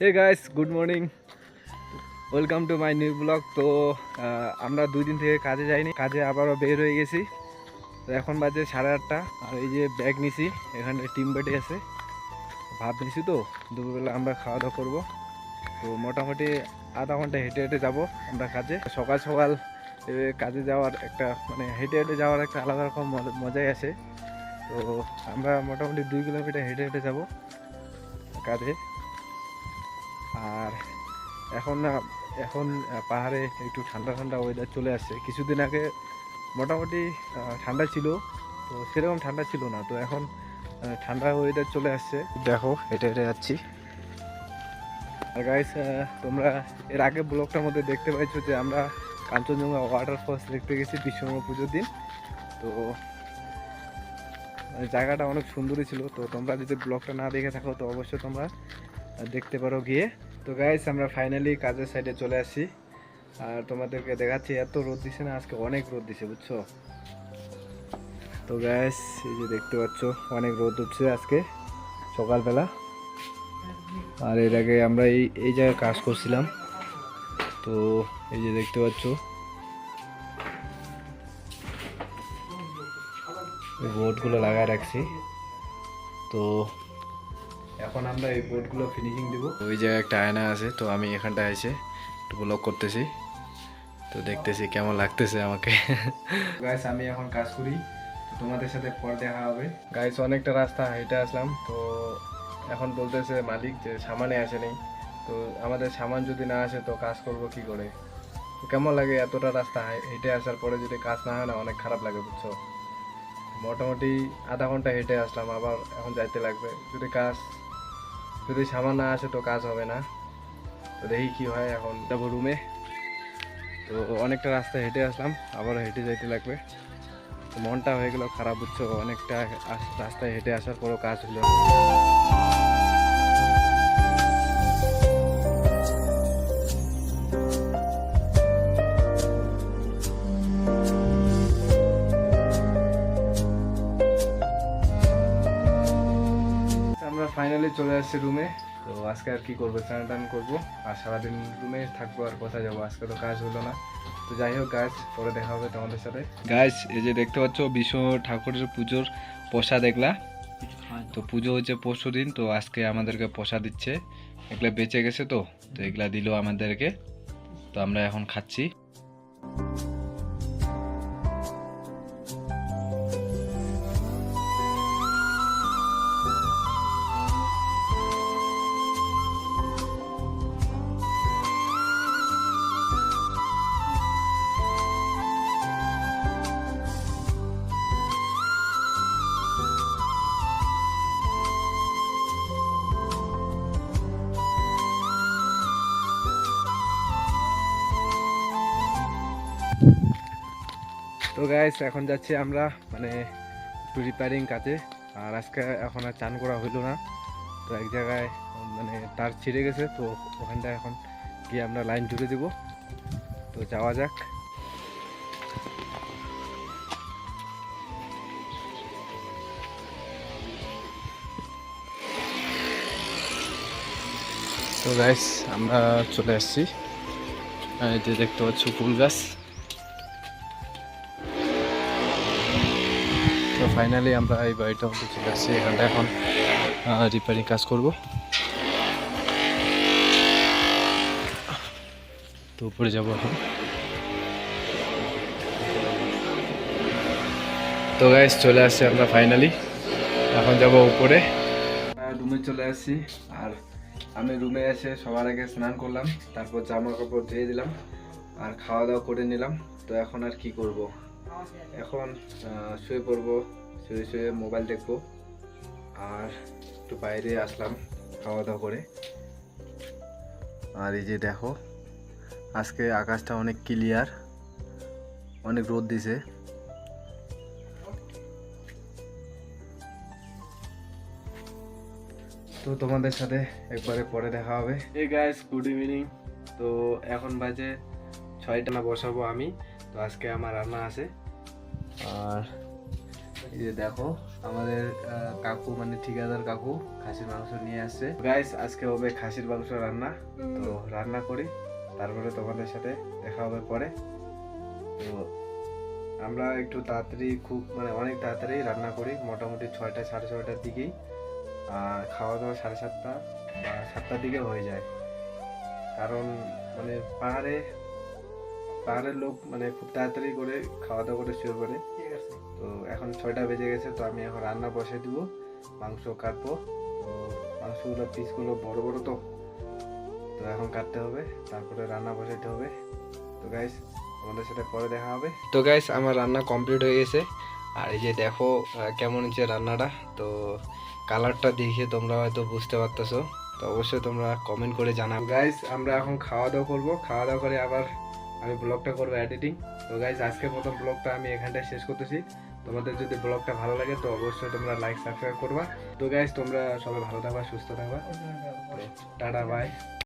Hey guys, good morning, welcome to my new blog. তো আমরা 2 দিন থেকে কাজে যাইনি, কাজে আবারও বের হয়ে গেছি। তো এখন বাজে 8:30, আর এই যে ব্যাগ নিছি, এখানে টিম বেডে আছে, ভাত নিছি। তো দুপুরবেলা আমরা খাওয়া দাওয়া করবো। তো মোটামুটি আধা ঘন্টা হেঁটে হেঁটে যাবো আমরা কাজে। সকাল সকাল কাজে যাওয়ার একটা হেঁটে হেঁটে যাওয়ার একটা আলাদা রকম মজাই আছে। তো আমরা মোটামুটি 2 কিলোমিটার হেঁটে হেঁটে যাবো কাজে। আর এখন পাহাড়ে একটু ঠান্ডা ঠান্ডা ওয়েদার চলে আসছে। কিছুদিন আগে মোটামুটি ঠান্ডা ছিল, তো সেরকম ঠান্ডা ছিল না। তো এখন ঠান্ডা ওয়েদার চলে আসছে। দেখো হেঁটে হেঁটে যাচ্ছি। আর গাইস, তোমরা এর আগে ব্লগটার মধ্যে দেখতে পাইছো যে আমরা কাঞ্চনজঙ্ঘা ওয়াটারফলস দেখতে গেছি বিশ্বকর্মা পুজোর দিন। তো জায়গাটা অনেক সুন্দরই ছিল। তো তোমরা যদি ব্লগটা না দেখে থাকো তো অবশ্যই তোমরা দেখতে পারো গিয়ে। তো গাইস, আমরা ফাইনালি কাজের সাইডে চলে আসছি। আর তোমাদেরকে দেখাচ্ছি, এত রোদ দিছে না আজকে, অনেক রোদ দিছে বুঝছো। তো গাইস, এই যে দেখতে পাচ্ছ অনেক রোদ উঠছে আজকে সকালবেলা। আর এর আগে আমরা এই জায়গায় কাজ করছিলাম। তো এই যে দেখতে পাচ্ছ বোর্ডগুলো লাগায় রাখছি। তো এখন আমরা এই বোর্ডগুলো ফিনিশিং দিব। ওই জায়গায় একটা আয়না আছে, তো আমি এখানটায় এসে একটু ব্লগ করতেছি। তো দেখতেছি কেমন লাগতেছে আমাকে। গাইস, আমি এখন কাজ করি, তো তোমাদের সাথে পরে দেখা হবে। গাইস, অনেকটা রাস্তা হেঁটে আসলাম। তো এখন বলতেছে মালিক যে সামানে আসেনি। তো আমাদের সামান যদি না আসে তো কাজ করব কি করে। তো কেমন লাগে এতটা রাস্তা হেঁটে আসার পরে যদি কাজ না হয় না, অনেক খারাপ লাগে বুঝছো। মোটামুটি আধা ঘন্টা হেঁটে আসলাম, আবার এখন যাইতে লাগবে। যদি সামান না আসে তো কাজ হবে না। তো দেখি কি হয়, এখন যাবো রুমে। তো অনেকটা রাস্তা হেঁটে আসলাম, আবার হেঁটে যাইতে লাগবে। তো মনটা হয়ে গেল খারাপ বুঝছো, অনেকটা রাস্তায় হেঁটে আসার পরও কাজ হলো না। আমরা ফাইনালি চলে আসছি রুমে। তো আজকে আর কি করবো, স্নান টান করবো আর সারাদিন রুমে থাকবো। আর কোথায় যাবো, আজকে তো কাজ হলো না। তো যাই হোক গাছ, পরে দেখা হবে তোমাদের সাথে। গাছ, এই যে দেখতে পাচ্ছ বিশ্ব ঠাকুরের পুজোর প্রসাদ দেখলা। তো পুজো হচ্ছে পরশু দিন, তো আজকে আমাদেরকে প্রসাদ দিচ্ছে। এগুলা বেঁচে গেছে, তো তো এগুলা দিল আমাদেরকে। তো আমরা এখন খাচ্ছি। তো গাইস, এখন যাচ্ছি আমরা একটু রিপেয়ারিং কাজে। আর আজকে এখন আর চান করা হইলো না। তো এক জায়গায় তার ছিঁড়ে গেছে, তো ওখানটা এখন গিয়ে আমরা লাইন জুড়ে দেব। তো যাওয়া যাক। তো গাইস, আমরা চলে আসছি। এই যে দেখতে পাচ্ছ ফুল গাছ। তো ফাইনালি আমরা এই বাড়িটার মধ্যে চলে আসছি। এখানটা এখন রিপেয়ারিং কাজ করব। তো উপরে যাবো এখন। তো গাইস, চলে আসছি আমরা ফাইনালি, এখন যাব উপরে। রুমে চলে আসছি। আর আমি রুমে এসে সবার আগে স্নান করলাম, তারপর জামা কাপড় ধুয়ে দিলাম, আর খাওয়া দাওয়া করে নিলাম। তো এখন আর কি করব, এখন শুয়ে পড়বো, শুয়ে শুয়ে মোবাইল দেখবো। আর একটু বাইরে আসলাম খাওয়া দাওয়া করে। আর এই যে দেখো, আজকে আকাশটা অনেক ক্লিয়ার, অনেক রোদ দিছে। তো তোমাদের সাথে একবারে পরে দেখা হবে। এই গাইস, গুড ইভিনিং। তো এখন বাজে 6টা, না বসাবো আমি। তো আজকে আমার রান্না আছে। আর এই যে দেখো, আমাদের কাকু মানে ঠিকাদার কাকু খাসির মাংস নিয়ে আসছে। গাইস আজকে হবে খাসির মাংস রান্না। তো রান্না করি, তারপরে তোমাদের সাথে দেখা হবে পরে। তো আমরা একটু তাড়াতাড়ি, খুব মানে অনেক তাড়াতাড়ি রান্না করি, মোটামুটি 6টা 6:30টার দিকেই। আর খাওয়া দাওয়া 7:30 বা 7টার দিকে হয়ে যায়। কারণ মানে পাহাড়ের লোক মানে খুব তাড়াতাড়ি করে খাওয়া দাওয়া করে শুরু করে। তো এখন 6টা বেজে গেছে, তো আমি এখন রান্না বসে দিব, মাংস কাটবো। তো মাংসগুলো পিসগুলো বড় বড়, তো এখন কাটতে হবে, তারপরে রান্না বসাইতে হবে। তো গাইস তোমাদের সাথে পরে দেখা হবে। তো গাইস আমার রান্না কমপ্লিট হয়ে গেছে। আর এই যে দেখো কেমন হচ্ছে রান্নাটা। তো কালারটা দেখে তোমরা হয়তো বুঝতে পারতেছো, তো অবশ্যই তোমরা কমেন্ট করে জানাও। গাইস আমরা এখন খাওয়া দাওয়া করবো, খাওয়া দাওয়া করে আবার আমি ব্লগটা করবো এডিটিং। তো গাইস আজকের মতো ব্লগটা আমি এখানটায় শেষ করতেছি। তোমাদের যদি ব্লগটা ভালো লাগে তো অবশ্যই তোমরা লাইক সাবস্ক্রাইব করবা। তো গাইস তোমরা সবাই ভালো থাকবা, সুস্থ থাকবা। Tata bye.